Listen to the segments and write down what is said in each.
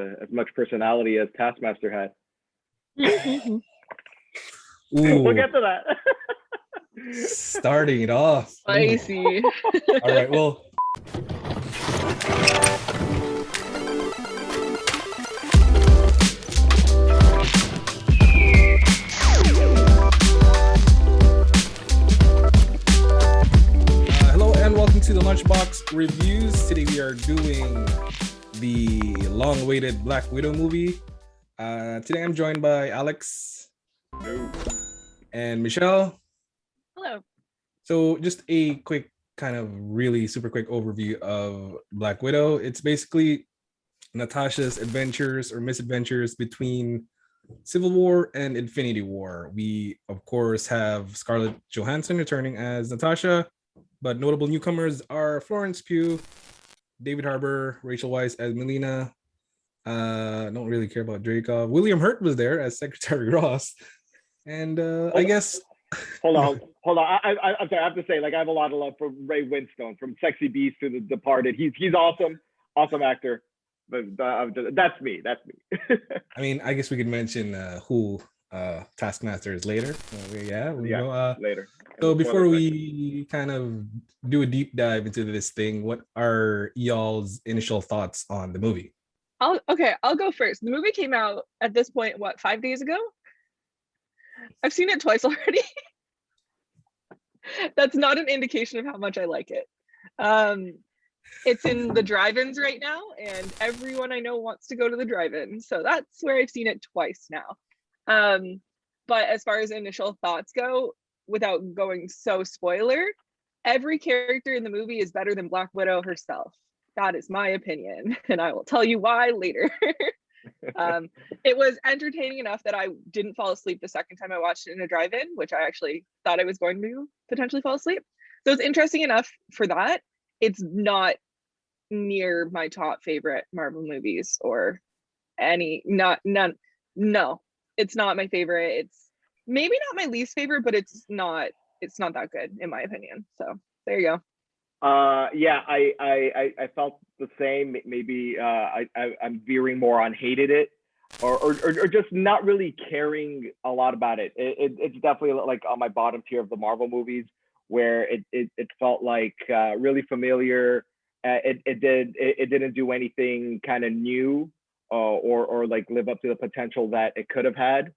as much personality as Taskmaster had. Ooh, We'll get to that. starting it off. Spicy. All right, well. Hello and welcome to the Lunchbox reviews. Today we are doing the long-awaited Black Widow movie. Today I'm joined by Alex and Michelle. Hello. So just a quick kind of really super quick overview of Black Widow. It's basically Natasha's adventures or misadventures between Civil War and Infinity War. We, of course, have Scarlett Johansson returning as Natasha, but notable newcomers are Florence Pugh, David Harbour, Rachel Weisz as Melina. Don't really care about Dreykov. William Hurt was there as Secretary Ross. And I guess... Hold on. I'm sorry. I have to say, like, I have a lot of love for Ray Winstone, from Sexy Beast to The Departed. He's awesome actor. But that's me. I mean, I guess we could mention who Taskmaster is later. Later. So before we kind of do a deep dive into this thing, what are y'all's initial thoughts on the movie? I'll go first. The movie came out at this point, 5 days ago? I've seen it twice already. That's not an indication of how much I like it. It's in the drive-ins right now, and everyone I know wants to go to the drive-in. So that's where I've seen it twice now. But as far as initial thoughts go, without going so spoiler, every character in the movie is better than Black Widow herself. That is my opinion, and I will tell you why later. It was entertaining enough that I didn't fall asleep the second time I watched it in a drive-in, which I actually thought I was going to potentially fall asleep. So it's interesting enough for that. It's not near my top favorite Marvel movies or none. No, it's not my favorite. It's maybe not my least favorite, but it's not that good in my opinion. So there you go. Yeah, I felt the same. Maybe I'm veering more on hated it, or just not really caring a lot about it. It's definitely like on my bottom tier of the Marvel movies, where it felt like really familiar. It didn't do anything kind of new, or like live up to the potential that it could have had.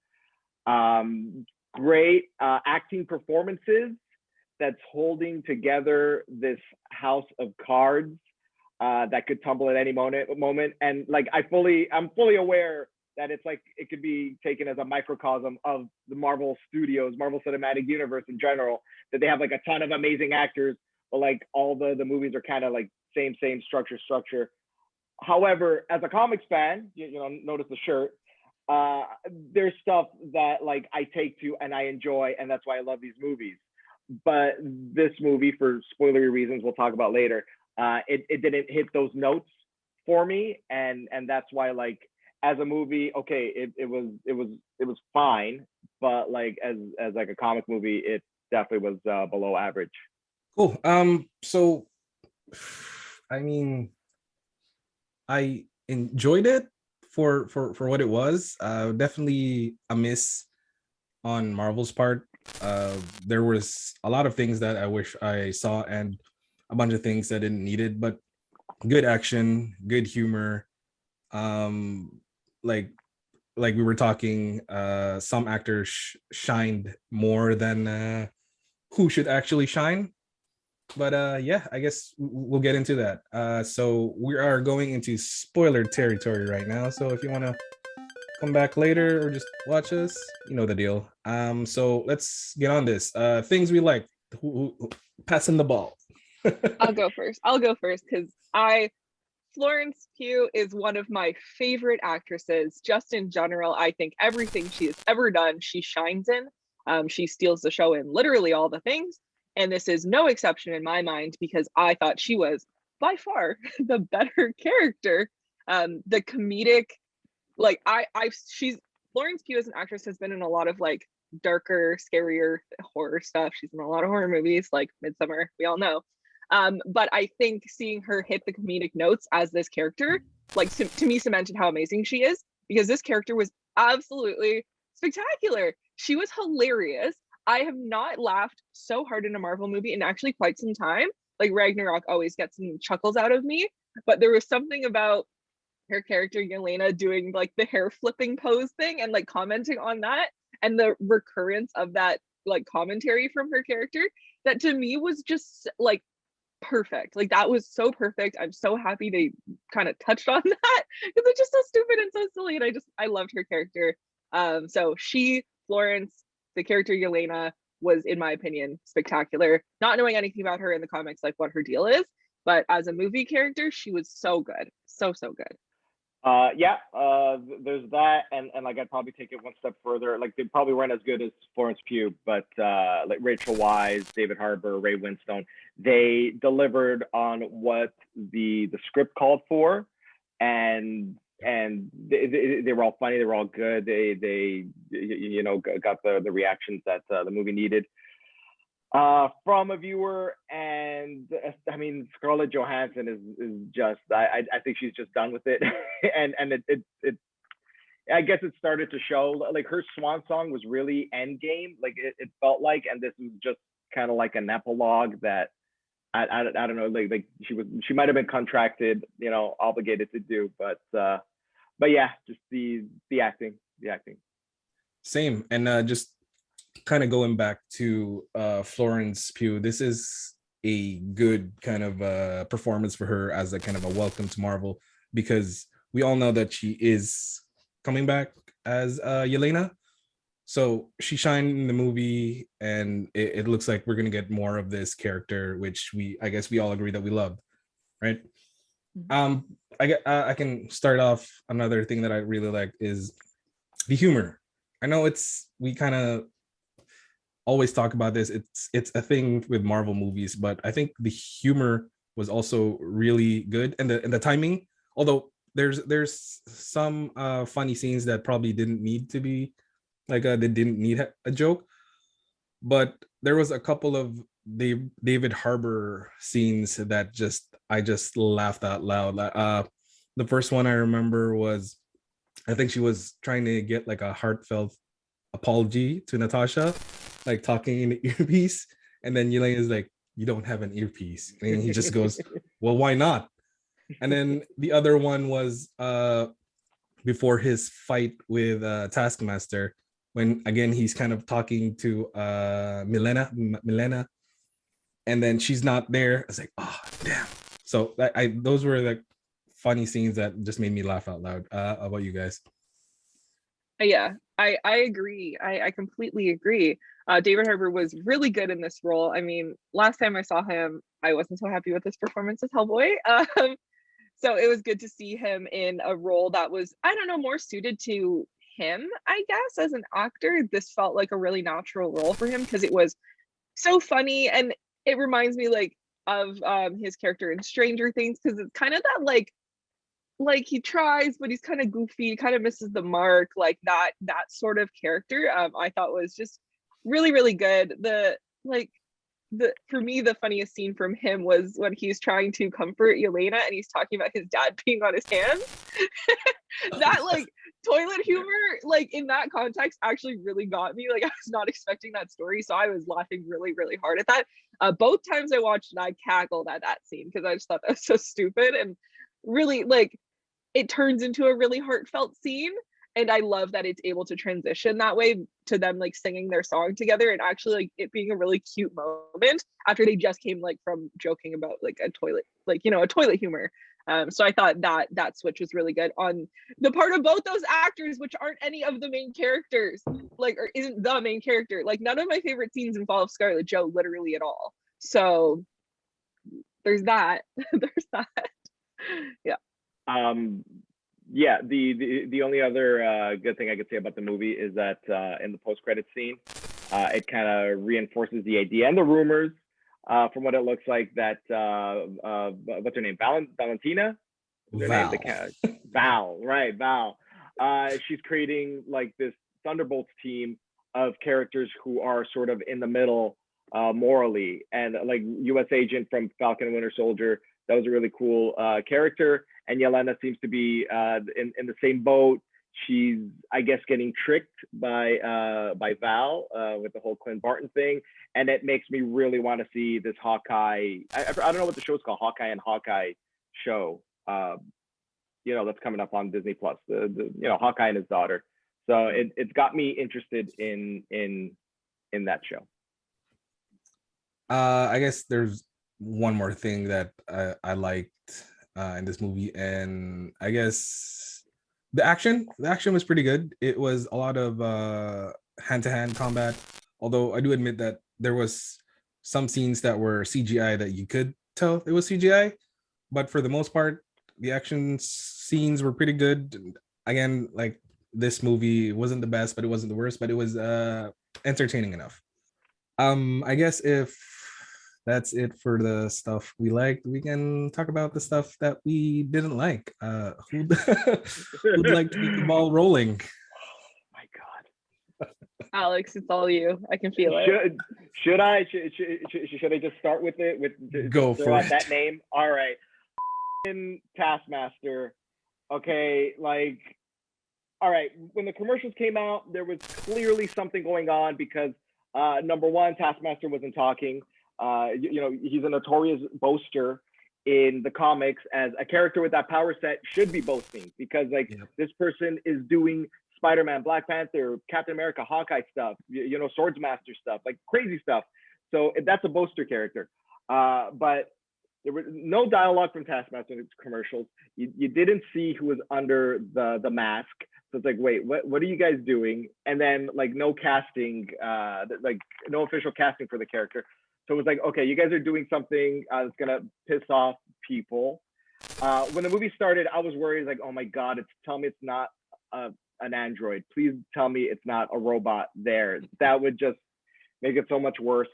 Great acting performances that's holding together this house of cards that could tumble at any moment. And like I'm fully aware that it's like it could be taken as a microcosm of the Marvel Studios, Marvel Cinematic Universe in general, that they have like a ton of amazing actors, but like all the movies are kind of like same structure. However, as a comics fan, you know, notice the shirt. There's stuff that like I take to and I enjoy, and that's why I love these movies. But this movie, for spoilery reasons we'll talk about later, it didn't hit those notes for me, and that's why, like, as a movie, okay, it was fine, but like as like a comic movie, it definitely was below average. Cool. So I mean, I enjoyed it for what it was. Definitely a miss on Marvel's part. There was a lot of things that I wish I saw and a bunch of things that didn't need it, but good action, good humor. Like we were talking, some actors shined more than who should actually shine. But yeah, I guess we'll get into that. So we are going into spoiler territory right now. So if you want to come back later or just watch us, you know the deal. So let's get on this. Things we like. Who passing the ball? I'll go first because Florence Pugh is one of my favorite actresses just in general. I think everything she has ever done, she shines in. She steals the show in literally all the things. And this is no exception in my mind, because I thought she was by far the better character. The comedic, like she's Florence Pugh as an actress has been in a lot of like darker, scarier horror stuff. She's in a lot of horror movies like Midsummer, we all know. But I think seeing her hit the comedic notes as this character like to me cemented how amazing she is, because this character was absolutely spectacular. She was hilarious. I have not laughed so hard in a Marvel movie in actually quite some time. Like Ragnarok always gets some chuckles out of me, but there was something about her character Yelena doing like the hair flipping pose thing and like commenting on that, and the recurrence of that like commentary from her character, that to me was just like perfect. Like that was so perfect. I'm so happy they kind of touched on that, because it's just so stupid and so silly, and I loved her character. So she, Florence, the character Yelena, was, in my opinion, spectacular. Not knowing anything about her in the comics, like what her deal is, but as a movie character, she was so good, so good. Yeah, there's that, and like I'd probably take it one step further. Like they probably weren't as good as Florence Pugh, but like Rachel Weisz, David Harbour, Ray Winstone, they delivered on what the script called for, and they were all funny, they were all good. They you know, got the reactions that the movie needed from a viewer. And I mean, Scarlett Johansson is just, I think she's just done with it. and it I guess it started to show. Like her swan song was really Endgame, like it felt like, and this was just kind of like an epilogue that I don't know, like she might have been contracted, you know, obligated to do, but yeah, just the acting. Same. And just kind of going back to Florence Pugh, this is a good kind of performance for her as a kind of a welcome to Marvel, because we all know that she is coming back as Yelena. So she shined in the movie, and it looks like we're gonna get more of this character, which I guess we all agree that we love, right? I can start off. Another thing that I really like is the humor. I know we kind of always talk about this. It's a thing with Marvel movies, but I think the humor was also really good, and the timing. Although there's some funny scenes that probably didn't need to be like they didn't need a joke, but there was a couple of David Harbour scenes that I just laughed out loud. The first one I remember was, I think she was trying to get like a heartfelt apology to Natasha, like talking in the earpiece, and then Yelena is like, "You don't have an earpiece," and he just goes, "Well, why not?" And then the other one was before his fight with Taskmaster, when again he's kind of talking to Milena, and then she's not there. I was like, "Oh, damn!" So those were like funny scenes that just made me laugh out loud. How about you guys? Yeah, I agree. I completely agree. David Harbour was really good in this role. I mean, last time I saw him, I wasn't so happy with his performance as Hellboy. So it was good to see him in a role that was, I don't know, more suited to him, I guess, as an actor. This felt like a really natural role for him, because it was so funny, and it reminds me like of his character in Stranger Things, because it's kind of that like he tries, but he's kind of goofy, kind of misses the mark, like that sort of character. I thought was just really good. The for me, the funniest scene from him was when he's trying to comfort Yelena and he's talking about his dad peeing on his hands. That like toilet humor, like in that context, actually really got me. Like I was not expecting that story, so I was laughing really hard at that. Both times I watched it, I cackled at that scene, because I just thought that was so stupid, and really like it turns into a really heartfelt scene. And I love that it's able to transition that way to them like singing their song together, and actually like it being a really cute moment after they just came like from joking about like a toilet, like, you know, a toilet humor. So I thought that switch was really good on the part of both those actors, which aren't any of the main characters, like, or isn't the main character. Like none of my favorite scenes involve Scarlett Jo literally at all. So there's that. There's that. Yeah. Yeah, the only other good thing I could say about the movie is that in the post-credit scene, it kind of reinforces the idea and the rumors, from what it looks like, that what's her name, Valentina, Val. Val, right, Val. She's creating like this Thunderbolts team of characters who are sort of in the middle morally, and like U.S. Agent from Falcon and Winter Soldier, That was a really cool character. And Yelena seems to be in the same boat. She's, I guess, getting tricked by Val with the whole Clint Barton thing, and it makes me really want to see this Hawkeye. I don't know what the show's called, Hawkeye and Hawkeye show. That's coming up on Disney Plus. The Hawkeye and his daughter. So it's got me interested in that show. I guess there's one more thing that I liked in this movie, and I guess the action was pretty good. It was a lot of hand-to-hand combat, although I do admit that there was some scenes that were CGI that you could tell it was CGI, but for the most part, the action scenes were pretty good. Again, like, this movie wasn't the best, but it wasn't the worst, but it was entertaining enough. I guess if that's it for the stuff we liked, we can talk about the stuff that we didn't like. Who'd like to keep the ball rolling? Oh my God, Alex, it's all you. I can feel it. Should I just start with it? Go for it. That name. All right, in Taskmaster. Okay, like, all right. When the commercials came out, there was clearly something going on because number one, Taskmaster wasn't talking. He's a notorious boaster in the comics, as a character with that power set should be boasting, because this person is doing Spider-Man, Black Panther, Captain America, Hawkeye stuff, Swordsmaster stuff, like crazy stuff. So that's a boaster character. But there was no dialogue from Taskmaster in its commercials. You didn't see who was under the mask. So it's like, wait, what are you guys doing? And then no casting, no official casting for the character. So it was like, okay, you guys are doing something that's gonna piss off people. When the movie started, I was worried, like, oh my God, tell me it's not an android. Please tell me it's not a robot there. That would just make it so much worse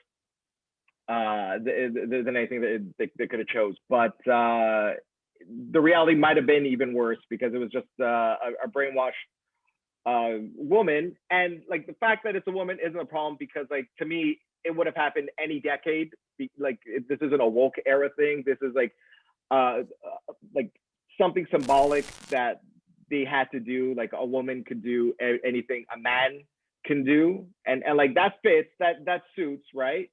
than anything that they could have chose. But the reality might have been even worse, because it was just a brainwashed woman. And the fact that it's a woman isn't a problem, because to me, it would have happened any decade. This isn't a woke era thing. This is something symbolic that they had to do. A woman could do anything a man can do, and that fits, that suits, right?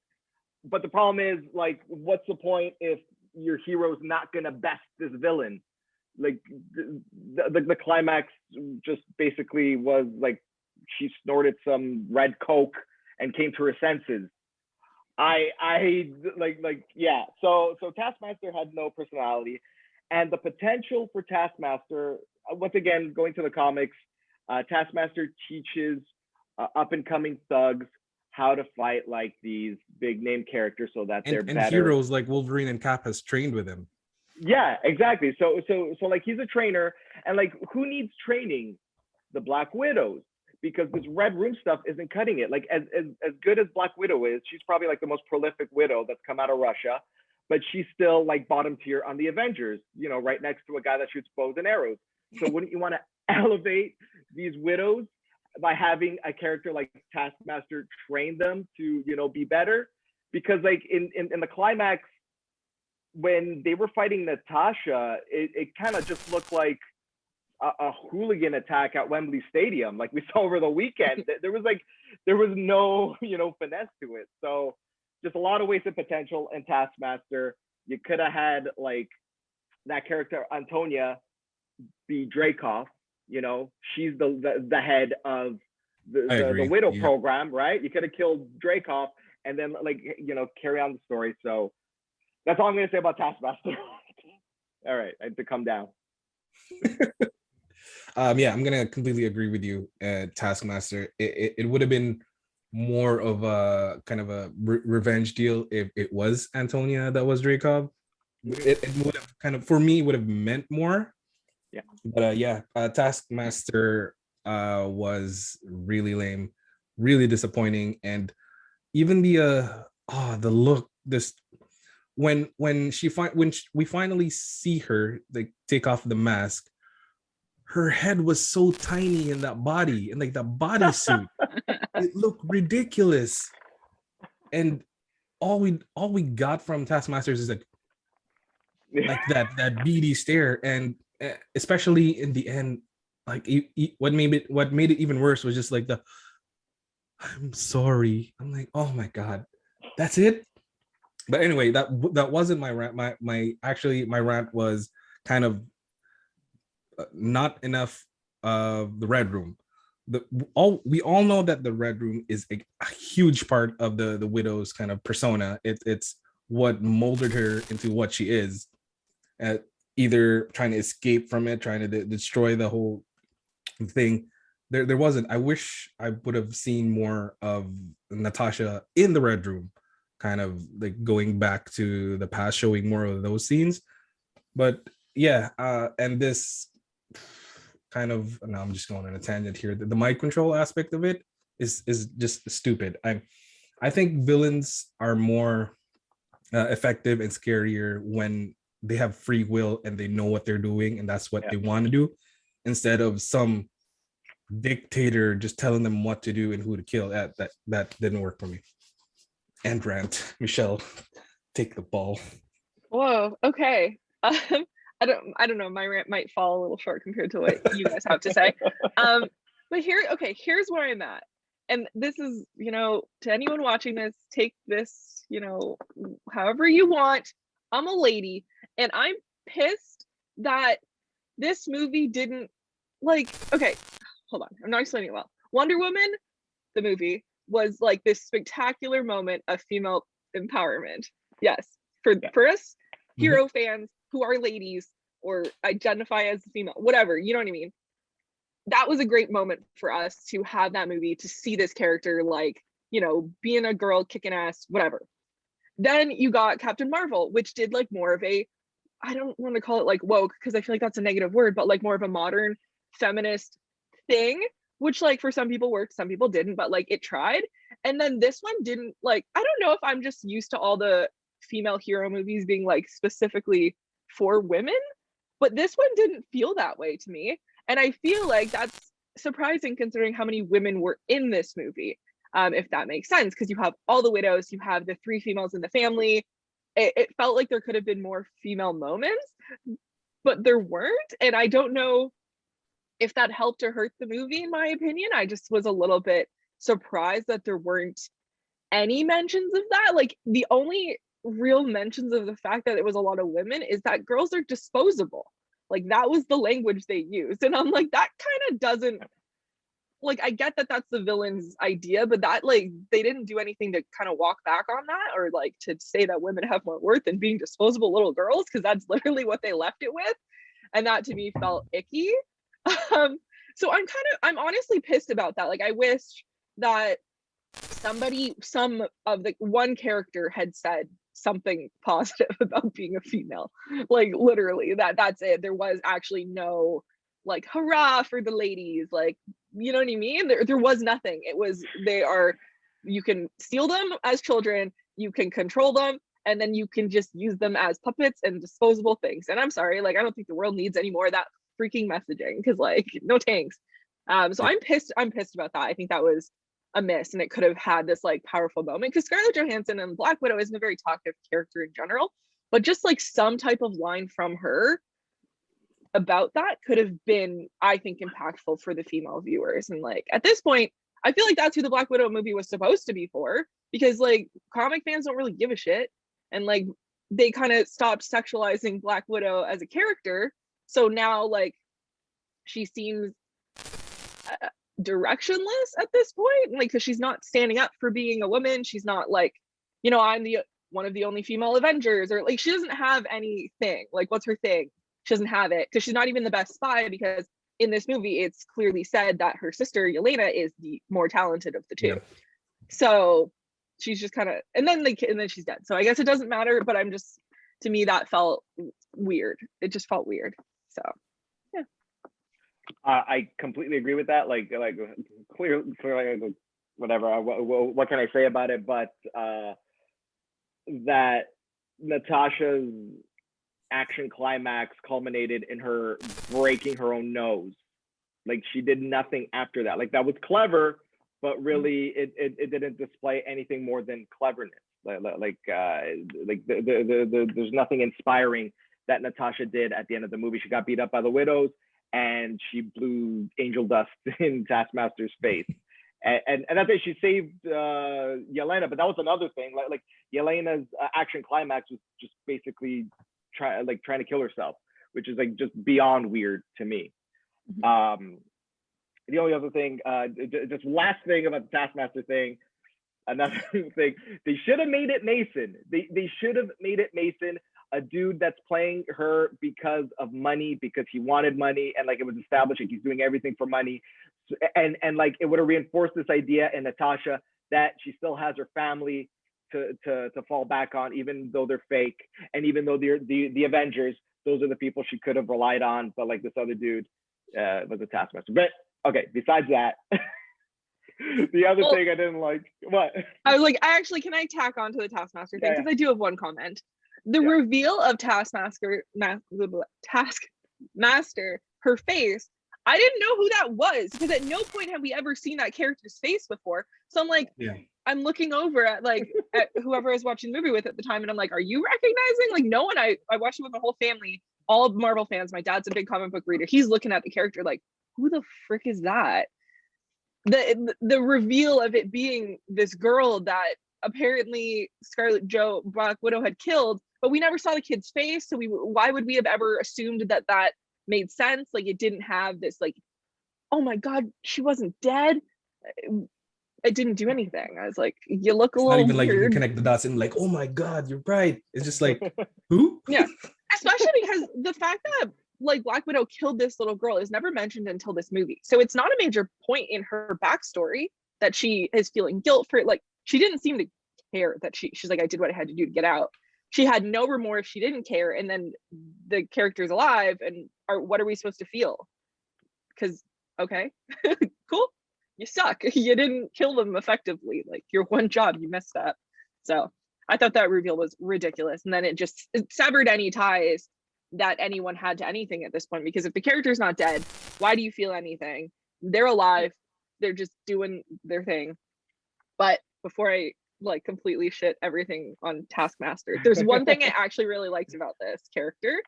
But the problem is, what's the point if your hero's not gonna best this villain? The climax just basically was she snorted some red coke and came to her senses. Yeah. So Taskmaster had no personality, and the potential for Taskmaster, once again, going to the comics, Taskmaster teaches up and coming thugs how to fight like these big name characters, so that they're better. And heroes like Wolverine and Cap has trained with him. Yeah, exactly. So he's a trainer, and who needs training? The Black Widows. Because this Red Room stuff isn't cutting it. As good as Black Widow is, she's probably the most prolific widow that's come out of Russia, but she's still bottom tier on the Avengers, right next to a guy that shoots bows and arrows. So wouldn't you want to elevate these widows by having a character like Taskmaster train them to, be better? Because in the climax, when they were fighting Natasha, it kind of just looked like a hooligan attack at Wembley Stadium, like we saw over the weekend. There was no finesse to it. So just a lot of wasted potential in Taskmaster. You could have had that character Antonia be Dreykov. She's the head of the Widow program, right? You could have killed Dreykov and then carry on the story. So that's all I'm gonna say about Taskmaster. All right, I have to come down. Yeah, I'm gonna completely agree with you. Taskmaster, it would have been more of a kind of a revenge deal if it was Antonia that was Dreykov. It would have kind of, for me, would have meant more. Yeah. But Taskmaster was really lame, really disappointing, and even the look, this when we finally see her take off the mask. Her head was so tiny in that body, and the bodysuit, it looked ridiculous. And all we got from Taskmasters is like that beady stare, and especially in the end, like what made it even worse was just like the I'm sorry. I'm like, oh my god, that's it. But anyway, that wasn't my rant. My rant was kind of not enough of the Red Room. We all know that the Red Room is a huge part of the widow's kind of persona. It's what molded her into what she is, either trying to escape from it, trying to destroy the whole thing. There wasn't. I wish I would have seen more of Natasha in the Red Room, kind of like going back to the past, showing more of those scenes. But yeah, and this kind of, no, I'm just going on a tangent here. The mind control aspect of it is just stupid. I think villains are more effective and scarier when they have free will and they know what they're doing and that's what they want to do, instead of some dictator just telling them what to do and who to kill. That didn't work for me. And rant, Michelle, take the ball. Whoa, okay. I don't know, my rant might fall a little short compared to what you guys have to say. But here's where I'm at. And this is, to anyone watching this, take this, however you want. I'm a lady and I'm pissed that this movie didn't, okay, hold on, I'm not explaining it well. Wonder Woman, the movie, was like this spectacular moment of female empowerment. Yes, for us hero fans who are ladies or identify as female, whatever, you know what I mean? That was a great moment for us to have that movie, to see this character, being a girl, kicking ass, whatever. Then you got Captain Marvel, which did more of a, I don't want to call it woke, because I feel like that's a negative word, but more of a modern feminist thing, which for some people worked, some people didn't, but it tried. And then this one didn't. I don't know if I'm just used to all the female hero movies being specifically for women, but this one didn't feel that way to me. And I feel like that's surprising considering how many women were in this movie, if that makes sense, because you have all the widows, you have the 3 females in the family. It felt like there could have been more female moments, but there weren't. And I don't know if that helped or hurt the movie, in my opinion. I just was a little bit surprised that there weren't any mentions of that. The only real mentions of the fact that it was a lot of women is that girls are disposable. That was the language they used. And I'm like, that kind of doesn't, I get that that's the villain's idea, but that they didn't do anything to kind of walk back on that, or to say that women have more worth than being disposable little girls, because that's literally what they left it with. And that to me felt icky. So I'm honestly pissed about that. I wish that some of the one character had said something positive about being a female. Literally, that's it. There was actually no hurrah for the ladies, you know what I mean? There was nothing. It was, you can steal them as children, you can control them, and then you can just use them as puppets and disposable things. And I'm sorry, I don't think the world needs any more of that freaking messaging, because no tanks. So I'm pissed about that. I think that was a miss, and it could have had this powerful moment, because Scarlett Johansson and Black Widow isn't a very talkative character in general, but just some type of line from her about that could have been, I think, impactful for the female viewers. And at this point, I feel like that's who the Black Widow movie was supposed to be for, because comic fans don't really give a shit, and they kind of stopped sexualizing Black Widow as a character. So now she seems directionless at this point, because she's not standing up for being a woman. She's not I'm the one of the only female Avengers, or she doesn't have anything. What's her thing? She doesn't have it, because she's not even the best spy, because in this movie it's clearly said that her sister Yelena is the more talented of the two. Yeah. So she's just kind of, and then she's dead. So I guess it doesn't matter, but to me that felt weird. It just felt weird. So yeah. I completely agree with that. Clearly, whatever. What can I say about it? But that Natasha's action climax culminated in her breaking her own nose. She did nothing after that. That was clever, but really it didn't display anything more than cleverness. There's nothing inspiring that Natasha did at the end of the movie. She got beat up by the widows, and she blew angel dust in Taskmaster's face. And that's it. She saved Yelena, but that was another thing. Like Yelena's action climax was just basically trying to kill herself, which is like just beyond weird to me. The only other thing, just last thing about the Taskmaster thing, another thing, they should have made it Mason. They should have made it Mason, a dude that's playing her because of money, because he wanted money, and like it was established like he's doing everything for money, and like it would have reinforced this idea in Natasha that she still has her family to fall back on, even though they're fake, and even though they're the Avengers, those are the people she could have relied on, but like this other dude was a Taskmaster. But okay, besides that. The other thing I didn't like, what? I was like, can I tack on to the Taskmaster thing? Because I do have one comment. The reveal of Taskmaster, her face, I didn't know who that was, because at no point have we ever seen that character's face before. So I'm like, I'm looking over at at whoever I was watching the movie with at the time, and I'm like, are you recognizing? Like, no one. I watched it with my whole family, all Marvel fans. My dad's a big comic book reader. He's looking at the character like, who the frick is that? The reveal of it being this girl that apparently Scarlet Joe, Black Widow, had killed, but we never saw the kid's face, so why would we have ever assumed that made sense? Like, it didn't have this like, oh my god, she wasn't dead. It didn't do anything. I was like, you look a little not even weird. Like you can connect the dots and like, oh my god, you're right. It's just like, who? Yeah, especially because the fact that like Black Widow killed this little girl is never mentioned until this movie, so it's not a major point in her backstory that she is feeling guilt for it. Like, she didn't seem to care that she's like, I did what I had to do to get out. She had no remorse. She didn't care. And then the character's alive, and what are we supposed to feel? Because okay, cool, you suck. You didn't kill them effectively. Like, your one job, you messed up. So I thought that reveal was ridiculous, and then it severed any ties that anyone had to anything at this point, because if the character's not dead, why do you feel anything? They're alive, they're just doing their thing. But before I like completely shit everything on Taskmaster, there's one thing I actually really liked about this character,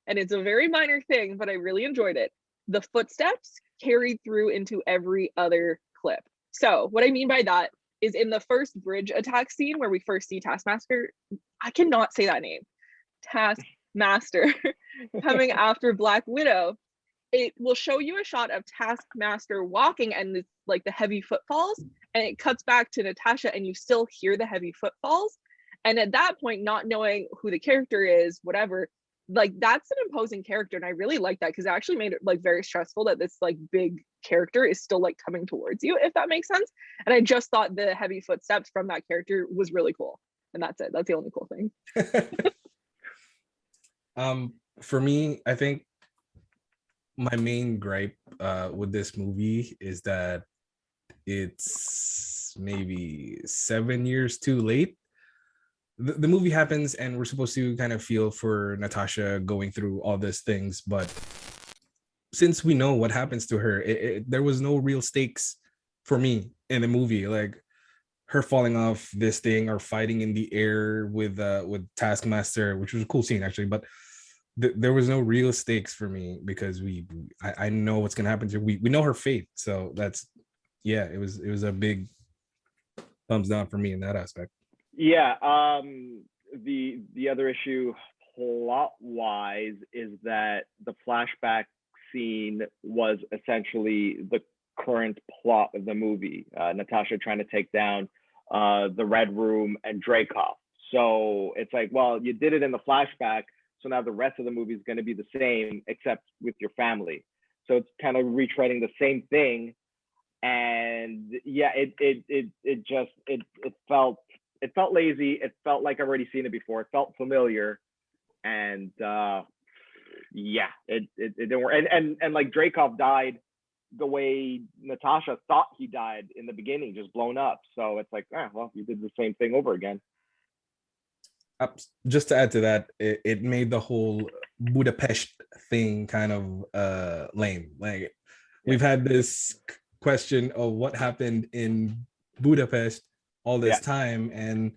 and it's a very minor thing, but I really enjoyed it. The footsteps carried through into every other clip. So what I mean by that is, in the first bridge attack scene where we first see Taskmaster, I cannot say that name, Taskmaster, coming after Black Widow, it will show you a shot of Taskmaster walking and like the heavy footfalls, and it cuts back to Natasha and you still hear the heavy footfalls. And at that point, not knowing who the character is, whatever, like that's an imposing character, and I really like that, because it actually made it like very stressful that this like big character is still like coming towards you, if that makes sense. And I just thought the heavy footsteps from that character was really cool, and that's it. That's the only cool thing. For me, I think my main gripe with this movie is that it's maybe 7 years too late. The movie happens and we're supposed to kind of feel for Natasha going through all these things, but since we know what happens to her, there was no real stakes for me in the movie. Like her falling off this thing or fighting in the air with Taskmaster, which was a cool scene actually, but there was no real stakes for me, because I know what's gonna happen to her. We know her fate, so that's it was a big thumbs down for me in that aspect. Yeah. The other issue plot wise is that the flashback scene was essentially the current plot of the movie. Natasha trying to take down the Red Room and Dreykov. So it's like, well, you did it in the flashback, so now the rest of the movie is going to be the same, except with your family. So it's kind of retreading the same thing. And yeah, it felt lazy. It felt like I've already seen it before. It felt familiar, and it didn't work. And like Dreykov died the way Natasha thought he died in the beginning, just blown up. So it's like, well, you did the same thing over again. Just to add to that, it made the whole Budapest thing kind of lame. Like we've had this question of what happened in Budapest all this time, and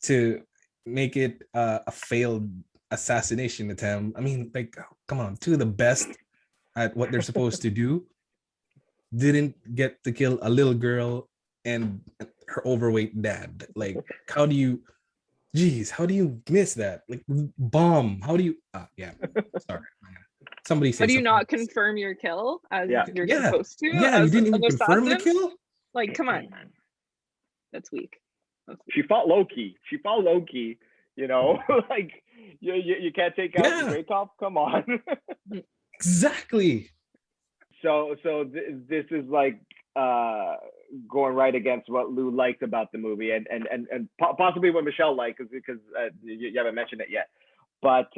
to make it a failed assassination attempt. I mean, like, come on, two of the best at what they're supposed to do didn't get to kill a little girl and her overweight dad. Like, how do you, geez, how do you miss that? Like, bomb, how do you, yeah, sorry. Somebody say How do you something not else. confirm your kill as Yeah. you're Yeah. supposed to? Yeah, you as didn't an even confirm the assassin? kill? Like, come on. That's weak. She fought Loki. She fought Loki. You know, like you can't take out Yeah. the Great Cop. Come on. Exactly. So this is like going right against what Lou liked about the movie, and possibly what Michelle liked, because you haven't mentioned it yet. But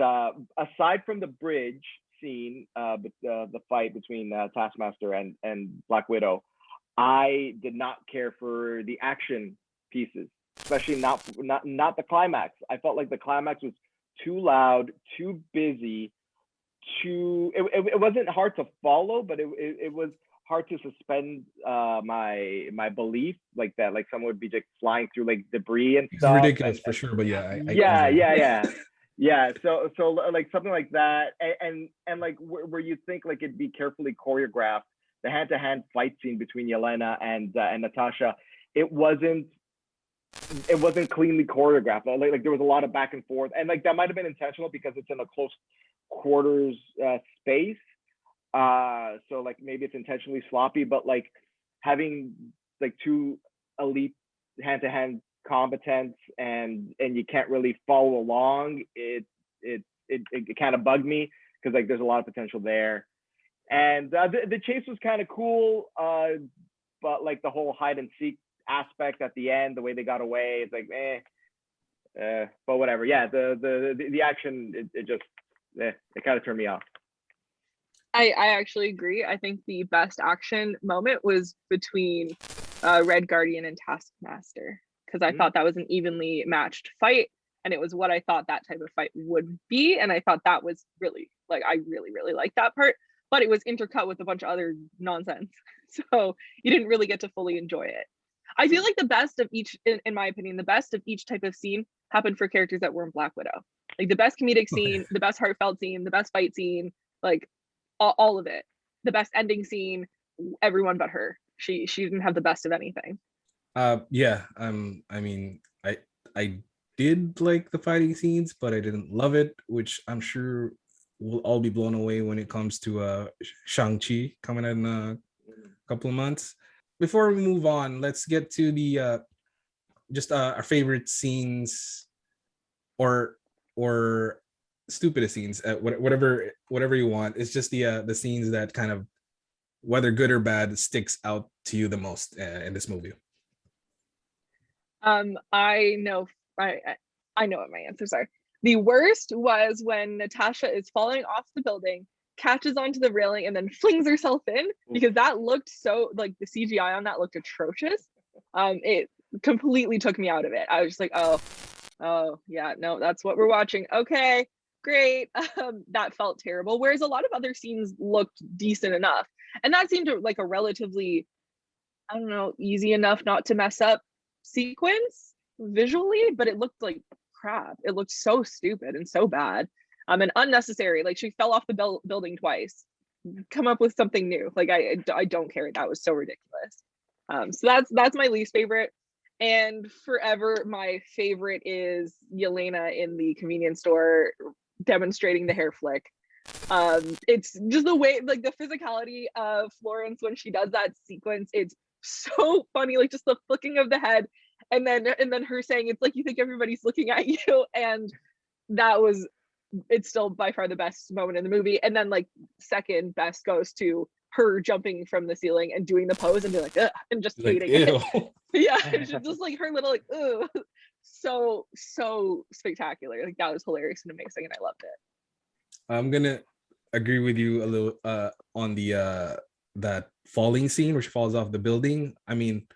aside from the bridge scene, the fight between Taskmaster and Black Widow, I did not care for the action pieces, especially not the climax. I felt like the climax was too loud, too busy, it wasn't hard to follow, but it was hard to suspend my belief, like that, like someone would be just flying through like debris and It's stuff. ridiculous for sure, but yeah, Yeah. So like something like that, and like where you think like it'd be carefully choreographed, the hand-to-hand fight scene between Yelena and Natasha, it wasn't cleanly choreographed. Like there was a lot of back and forth, and like that might have been intentional because it's in a close quarters space. So like maybe it's intentionally sloppy, but like having like two elite hand-to-hand combatants and you can't really follow along, it kind of bugged me, because like there's a lot of potential there. And the chase was kind of cool, but like the whole hide and seek aspect at the end, the way they got away, it's like but whatever. Yeah, the action, it just it kind of turned me off. I actually agree. I think the best action moment was between Red Guardian and Taskmaster, because I thought that was an evenly matched fight, and it was what I thought that type of fight would be, and I thought that was really, like, I really liked that part, but it was intercut with a bunch of other nonsense, so you didn't really get to fully enjoy it. I feel like the best of each, in my opinion, the best of each type of scene happened for characters that were in Black Widow. Like the best comedic scene, the best heartfelt scene, the best fight scene, like all of it. The best ending scene, everyone but her. She didn't have the best of anything. Yeah. I mean, I did like the fighting scenes, but I didn't love it, which I'm sure we'll all be blown away when it comes to Shang-Chi coming in a couple of months. Before we move on, let's get to the just our favorite scenes or stupidest scenes, whatever you want. It's just the scenes that kind of, whether good or bad, sticks out to you the most in this movie. I know what my answers are. The worst was when Natasha is falling off the building, catches onto the railing, and then flings herself in, because that looked so, like, the CGI on that looked atrocious. It completely took me out of it. I was just like, oh yeah, no, that's what we're watching. Okay, great. That felt terrible. Whereas a lot of other scenes looked decent enough. And that seemed like a relatively, I don't know, easy enough not to mess up sequence visually, but it looked like crap. It looked so stupid and so bad. And unnecessary. Like, she fell off the building twice. Come up with something new. Like, I don't care. That was so ridiculous. So that's my least favorite. And forever, my favorite is Yelena in the convenience store demonstrating the hair flick. It's just the way, like, the physicality of Florence when she does that sequence. It's so funny, like just the flicking of the head, and then her saying it's like you think everybody's looking at you, and it's still by far the best moment in the movie. And then, like, second best goes to her jumping from the ceiling and doing the pose and be like, ugh, and just hating it. Yeah, it's just like her little, like, ugh. So spectacular. Like, that was hilarious and amazing, and I loved it. I'm gonna agree with you a little on the that falling scene where she falls off the building. I mean,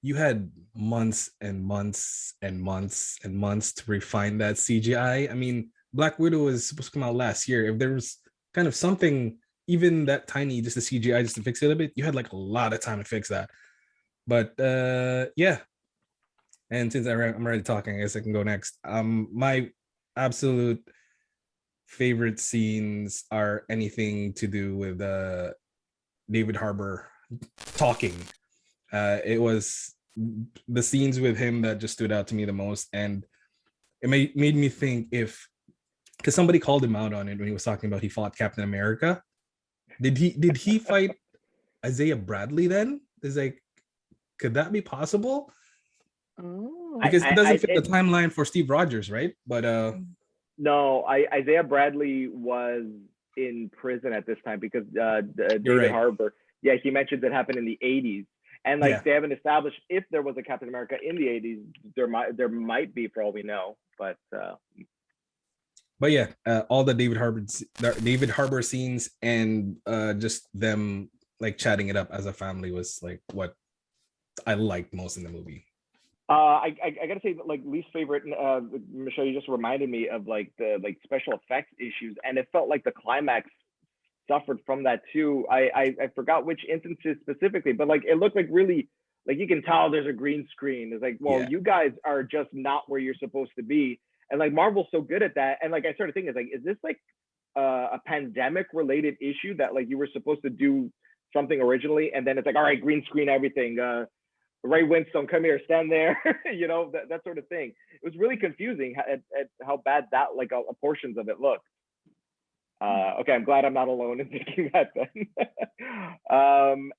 you had months and months and months and months to refine that CGI. I mean, Black Widow was supposed to come out last year. If there was kind of something, even that tiny, just the CGI, just to fix it a bit, you had like a lot of time to fix that. But yeah. And since I'm already talking, I guess I can go next. My absolute favorite scenes are anything to do with David Harbour talking. It was the scenes with him that just stood out to me the most, and it made me think if, because somebody called him out on it when he was talking about he fought Captain America. Did he fight Isaiah Bradley then? Is like, could that be possible? Oh. Because it doesn't fit the it, timeline for Steve Rogers, right? But no, Isaiah Bradley was in prison at this time because David right. Harbour, yeah, he mentioned it happened in the 80s. And like Yeah. they haven't established if there was a Captain America in the 80s. There might be for all we know. But yeah, all the David Harbour scenes and just them like chatting it up as a family was like what I liked most in the movie. I gotta say, like, least favorite, Michelle, you just reminded me of like the like special effects issues, and it felt like the climax suffered from that too. I forgot which instances specifically, but like it looked like really, like you can tell there's a green screen. It's like, well, Yeah. you guys are just not where you're supposed to be, and like Marvel's so good at that. And like I started thinking, it's like, is this like a pandemic related issue that like you were supposed to do something originally, and then it's like, all right, green screen everything. Ray Winstone, come here, stand there, you know, that sort of thing. It was really confusing at how bad that, like, portions of it looked. Okay, I'm glad I'm not alone in thinking that then.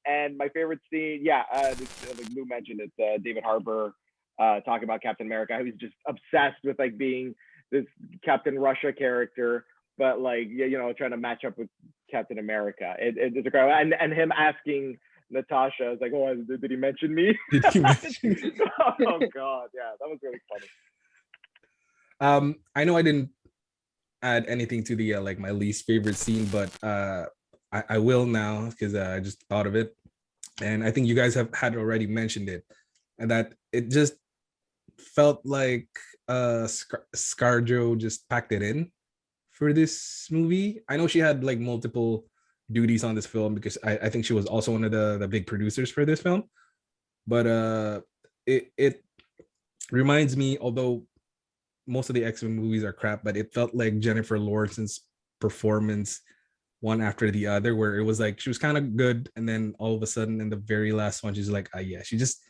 And my favorite scene, yeah, like Lou mentioned, it's David Harbour talking about Captain America. He was just obsessed with like being this Captain Russia character, but like, you know, trying to match up with Captain America. It's incredible. And him asking Natasha, is like, oh, did he mention me? Did he mention? Oh God, yeah, that was really funny. I know I didn't add anything to the like my least favorite scene, but I will now because I just thought of it, and I think you guys had already mentioned it, and that it just felt like ScarJo just packed it in for this movie. I know she had like multiple duties on this film because I think she was also one of the big producers for this film, but it reminds me, although most of the X-Men movies are crap, but it felt like Jennifer Lawrence's performance one after the other, where it was like she was kind of good, and then all of a sudden in the very last one she's like, yeah, she just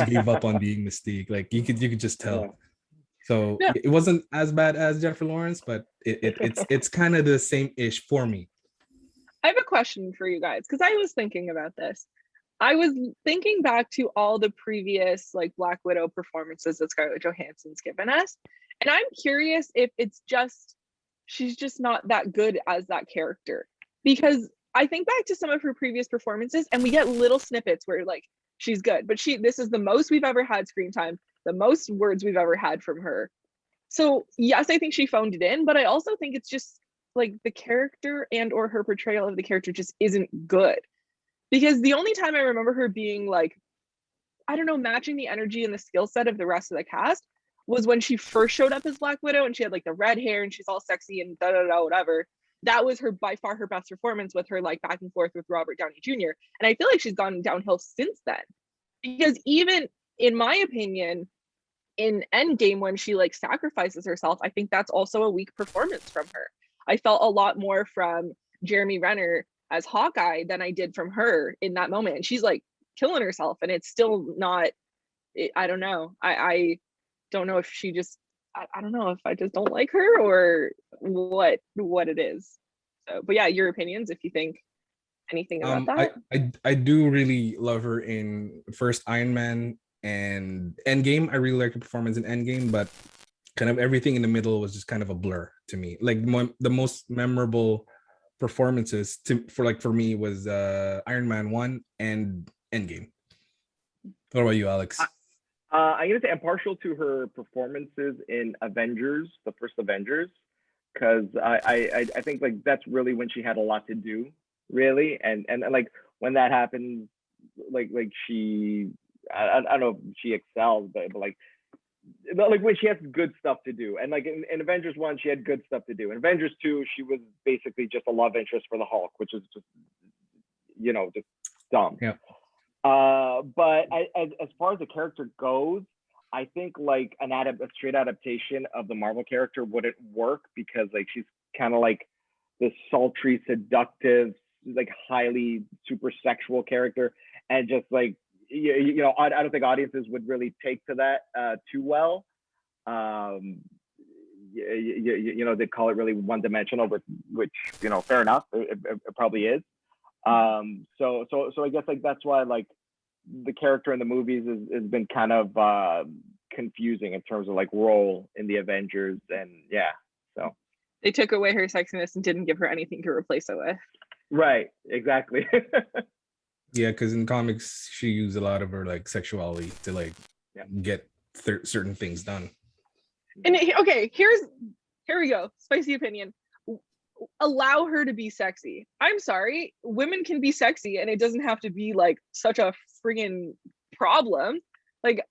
gave up on being Mystique. Like you could just tell. Yeah. So Yeah. it wasn't as bad as Jennifer Lawrence, but it's kind of the same ish for me. I have a question for you guys because I was thinking about this. I was thinking back to all the previous like Black Widow performances that Scarlett Johansson's given us, and I'm curious if it's just she's just not that good as that character, because I think back to some of her previous performances and we get little snippets where like she's good, but this is the most we've ever had screen time, the most words we've ever had from her. So yes, I think she phoned it in, but I also think it's just like the character and or her portrayal of the character just isn't good. Because the only time I remember her being like, I don't know, matching the energy and the skill set of the rest of the cast was when she first showed up as Black Widow and she had like the red hair and she's all sexy and da da da whatever. That was her by far her best performance, with her like back and forth with Robert Downey Jr. And I feel like she's gone downhill since then. Because even in my opinion, in Endgame, when she like sacrifices herself, I think that's also a weak performance from her. I felt a lot more from Jeremy Renner as Hawkeye than I did from her in that moment. And she's like killing herself, and it's still not, I don't know. I don't know if she just, I don't know if I just don't like her or what it is. So, but yeah, your opinions, if you think anything about that. I do really love her in first Iron Man and Endgame. I really like her performance in Endgame, but kind of everything in the middle was just kind of a blur to me. Like the most memorable performances for me was Iron Man 1 and Endgame. What about you, Alex? I'm gonna say I'm partial to her performances in Avengers, the first Avengers, because I think like that's really when she had a lot to do, really, and like when that happened, like she, I don't know if she excels, but like when she has good stuff to do, and like in Avengers 1 she had good stuff to do. In Avengers 2 she was basically just a love interest for the Hulk, which is just, you know, just dumb. Yeah. But as far as the character goes, I think like a straight adaptation of the Marvel character wouldn't work because like she's kind of like this sultry, seductive, like highly super sexual character, and just like I don't think audiences would really take to that too well. Um, they call it really one dimensional, but which fair enough, it probably is. So I guess like that's why like the character in the movies has been kind of confusing in terms of like role in the Avengers, and yeah, so They took away her sexiness and didn't give her anything to replace it with. right, exactly. Yeah, because in comics she used a lot of her like sexuality to like get certain things done. And okay, here we go. Spicy opinion. Allow her to be sexy. I'm sorry, women can be sexy, and it doesn't have to be like such a friggin' problem. Like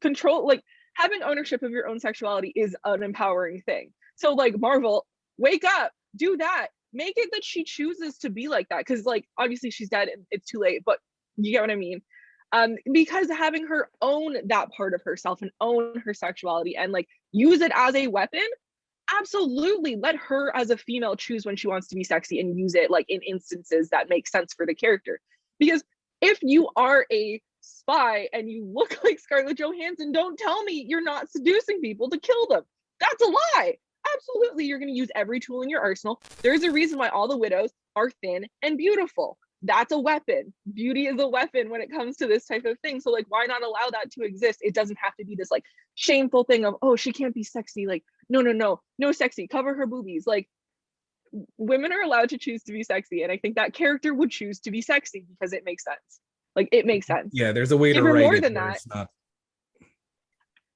control, like having ownership of your own sexuality is an empowering thing. So like Marvel, wake up, do that. Make it that she chooses to be like that, because like obviously she's dead and it's too late, but you get what I mean. Because having her own that part of herself and own her sexuality and like use it as a weapon, absolutely let her as a female choose when she wants to be sexy and use it like in instances that make sense for the character. Because if you are a spy and you look like Scarlett Johansson, don't tell me you're not seducing people to kill them. That's a lie. Absolutely, you're going to use every tool in your arsenal. There's a reason why all the widows are thin and beautiful. That's a weapon. Beauty is a weapon when it comes to this type of thing. So like, why not allow that to exist? It doesn't have to be this like shameful thing of, oh, she can't be sexy. Like, no sexy, cover her boobies. Like, women are allowed to choose to be sexy, and I think that character would choose to be sexy because it makes sense. Like, it makes sense. Yeah, there's a way Give to her write more it than where that. it's not.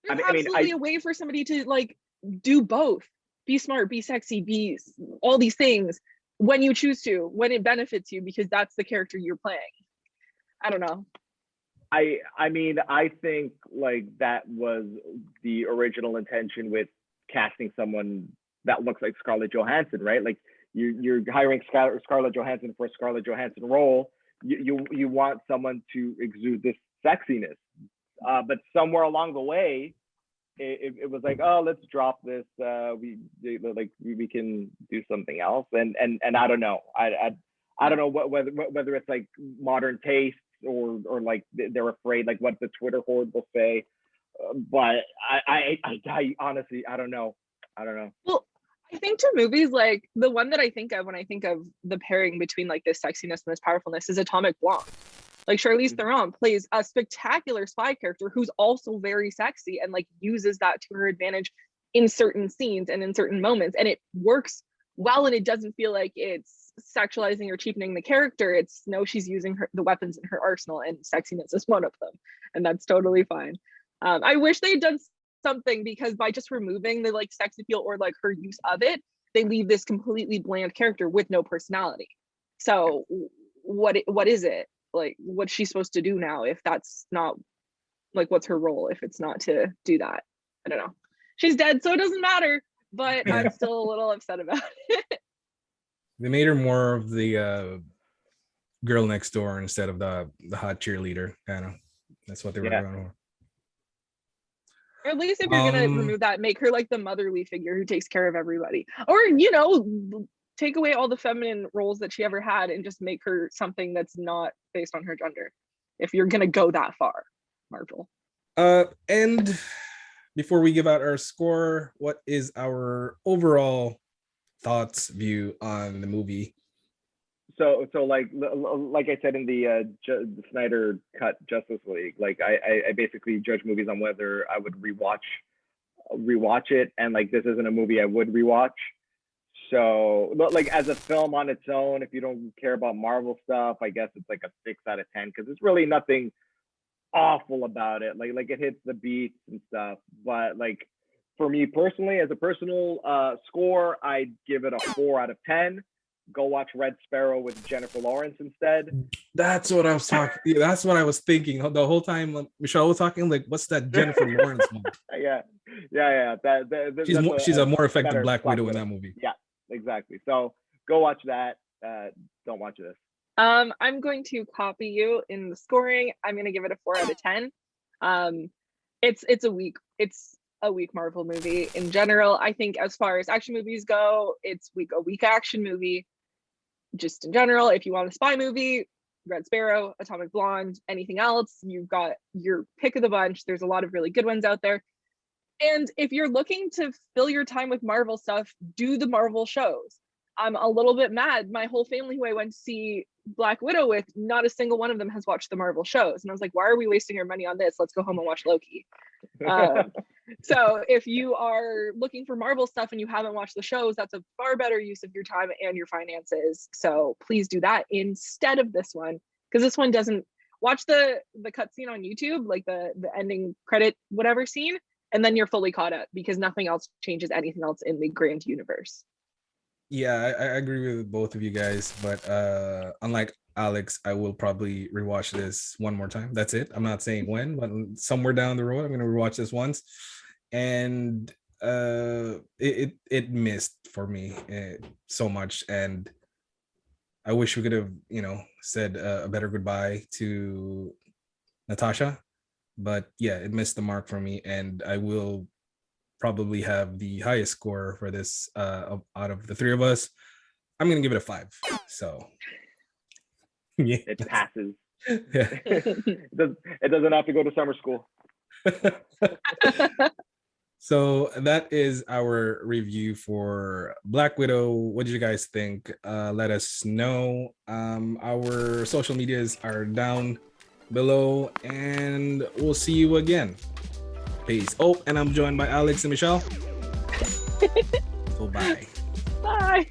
There's absolutely a way for somebody to like do both. Be smart, be sexy, be all these things when you choose to, when it benefits you, because that's the character you're playing. I don't know. I mean, I think like that was the original intention with casting someone that looks like Scarlett Johansson, right? Like you're hiring Scarlett Johansson for a Scarlett Johansson role. You want someone to exude this sexiness, but somewhere along the way, it was like, oh, let's drop this. We can do something else, and I don't know. I don't know whether it's like modern taste or like they're afraid like what the Twitter horde will say. But I honestly I don't know. Well, I think to movies like the one that I think of when I think of the pairing between like this sexiness and this powerfulness is Atomic Blonde. Like Charlize Theron plays a spectacular spy character who's also very sexy and like uses that to her advantage in certain scenes and in certain moments, and it works well, and it doesn't feel like it's sexualizing or cheapening the character. It's no, she's using the weapons in her arsenal, and sexiness is one of them, and that's totally fine. I wish they'd done something, because by just removing the like sex appeal or like her use of it, they leave this completely bland character with no personality. So what is it? Like, what's she supposed to do now if that's not like, what's her role if it's not to do that? I don't know. She's dead, so it doesn't matter, but I'm still a little upset about it. They made her more of the girl next door instead of the hot cheerleader, kind of. That's what they were going for. Or at least if you're gonna remove that, make her like the motherly figure who takes care of everybody, or take away all the feminine roles that she ever had and just make her something that's not based on her gender, if you're gonna go that far, Marvel. And before we give out our score, what is our overall thoughts, view on the movie? So like I said in the Snyder Cut Justice League, like I basically judge movies on whether I would rewatch it, and like this isn't a movie I would rewatch. So like as a film on its own, if you don't care about Marvel stuff, I guess it's like a 6 out of 10, because there's really nothing awful about it. Like it hits the beats and stuff, but like for me personally, as a personal score, I'd give it a 4 out of 10. Go watch Red Sparrow with Jennifer Lawrence instead. That's what I was talking. That's what I was thinking the whole time. Michelle was talking, like, what's that Jennifer Lawrence movie? Yeah. She's a more effective Black Widow in that movie. Yeah, exactly. So go watch that. Don't watch this. I'm going to copy you in the scoring. I'm going to give it a 4 out of 10. It's a weak Marvel movie in general. I think as far as action movies go, it's a weak action movie. Just in general, if you want a spy movie, Red Sparrow, Atomic Blonde, anything else, you've got your pick of the bunch. There's a lot of really good ones out there. And if you're looking to fill your time with Marvel stuff, do the Marvel shows. I'm a little bit mad. My whole family who I went to see Black Widow with, not a single one of them has watched the Marvel shows. And I was like, why are we wasting our money on this? Let's go home and watch Loki. So if you are looking for Marvel stuff and you haven't watched the shows, that's a far better use of your time and your finances. So please do that instead of this one, because this one doesn't. Watch the cutscene on YouTube, like the ending credit whatever scene, and then you're fully caught up because nothing else changes anything else in the grand universe. Yeah, I agree with both of you guys, but unlike Alex, I will probably rewatch this one more time. That's it. I'm not saying when, but somewhere down the road, I'm gonna rewatch this once. And it missed for me so much, and I wish we could have, said a better goodbye to Natasha, but yeah, it missed the mark for me, and I will probably have the highest score for this out of the three of us. I'm gonna give it a 5. So yeah, It passes. yeah. It doesn't have to go to summer school. So that is our review for Black Widow. What did you guys think? Let us know. Our social medias are down below, and we'll see you again. Peace. Oh, and I'm joined by Alex and Michelle. So bye. Bye.